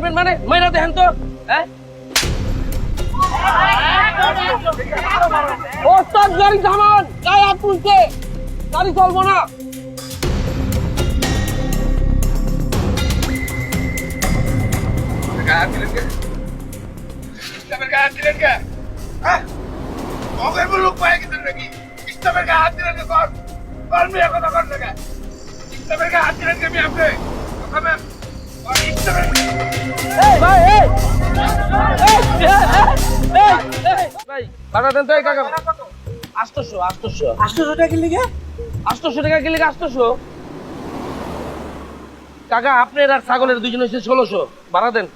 মারবেন মানে মাইরা দেখেন তো। হ্যাঁ ওস্তাদ গাড়ি থামান, গায়ে হাত তুলছে, গাড়ি চলবো না। ভাড়া দেন তো এই কাকা। 800 টাকা কি লিখে? 800 টাকা কি লিখে? 800 কাকা, আপনার আর ছাগলের দুইজন হচ্ছে 1600 ভাড়া দেন।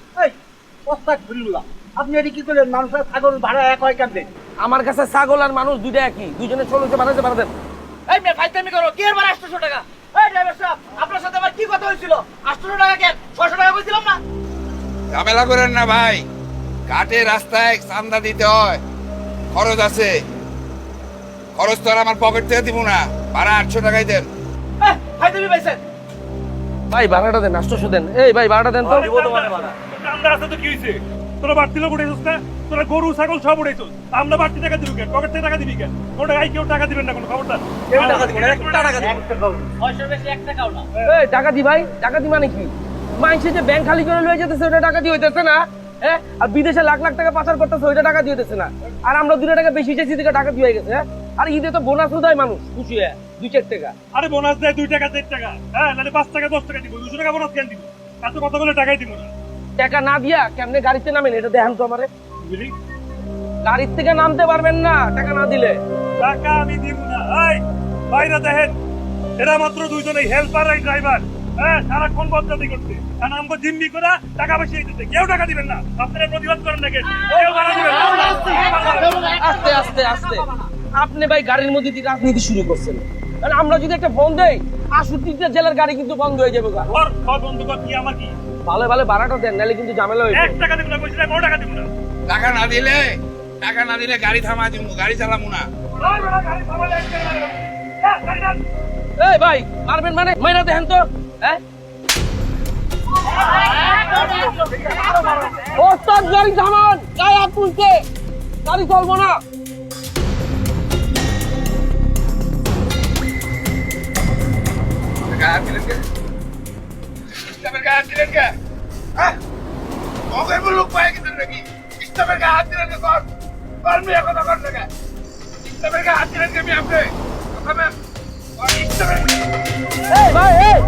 আপনি এটি কি করলেন? মানুষের ছাগল ভাড়া এক হয় কেন? আমার কাছে ছাগল আর মানুষ দুইটা একই, দুইজনে 1600 ভাড়া দেন, ভাড়া দেন। এই মেয়ে ফাইজলামি করো, কি এর ভাড়া 800 টাকা? এই ড্রাইভার সাহেব, আপনার সাথে আমার কি কথা হয়েছিল? 800 টাকা কেন? 600 টাকা বলছিলাম না? ঝামেলা করেন না ভাই, ঘাটে রাস্তায় চান্দা দিতে হয়, খরচ আছে। খরচ তো আর আমার পকেট থেকে দিব না, ভাড়া 800 টাকাই দেন। ফাইজলামি পাইছেন? ভাই ভাড়াটা দেন, 800 দেন। এই ভাই ভাড়াটা দেন তো। আমরা আছে তো কি হইছে? তোরা বাড়তি লোক উঠাইছিস না? তোরা গরু ছাগল সব উঠাইছিস, আমরা বাড়তি টাকা দিবি কেন? পকেট থেকে টাকা দিবি কেন? ওটা গাই কেউ টাকা দিবেন না, কোনো খবরদার। কেউ টাকা দিবেন না, একটা টাকা দিবেন। 600 বেশি 1 টাকাও না। এই টাকা দি ভাই, টাকা দি মানে কি? মানুষে যে ব্যাংক খালি করে লয়ে যেতেছে ওটা টাকা দিয়ে হইতেছে না? হ্যাঁ, আর বিদেশে লাখ লাখ টাকা পাচার করতেছে ওইটা টাকা দিয়ে হইতেছে না? আর আমরা 2 টাকা বেশি চাইছি থেকে টাকা দিয়ে হয়ে গেছে। হ্যাঁ, আর ঈদে তো বোনাসও দেয় মানুষ খুশি হয়ে 2-4 টাকা। আরে বোনাস দেয় 2 টাকা 4 টাকা, হ্যাঁ, নাহলে 5 টাকা 10 টাকা দিব, 200 টাকা বোনাস কেন দিব? এত কথা বলে টাকাই দিব না। টাকা না দিয়া কেমনে গাড়িতে নামেন এটা দেখেন তো আমারে। বুঝলি? গাড়ির থেকে নামতে পারবেন না টাকা না দিলে। টাকা আমি দিব না। এই বাইরে দেখেন, এরা মাত্র দুইজনেই হেল্পার আর ড্রাইভার। হ্যাঁ, সারাক্ষণ বদলাতি করতে, কারণ আমাকে জিম্মি করে টাকা বেশি দিতে, কেউ টাকা দিবেন না। আপনারা প্রতিবাদ করেন নাকি? কেউ টাকা দিবেন না। আস্তে আস্তে আস্তে আপনি ভাই গাড়ির মধ্যে দিয়ে রাজনীতি শুরু করছেন। কারণ আমরা যদি একটা ফোন দেই 68টা জেলার গাড়ি কিন্তু বন্ধ হয়ে যাবে। ওর সব বন্ধু কর, কি আমার কি? ভালো ভালো ভাড়াটা দেন, নাহলে কিন্তু ঝামেলা হয়ে 1 টাকা দিব না, কইছি না, কোনো টাকা দিব না। টাকা না দিলে গাড়ি থামা দিব, গাড়ি চালাবো না। এই ভাই মারবেন মানে মাইরা দেখেন তো। হ্যাঁ ওস্তাদ গাড়ি থামান, গায়ে হাত তুলছে, গাড়ি চলবো না। এই ভাই এই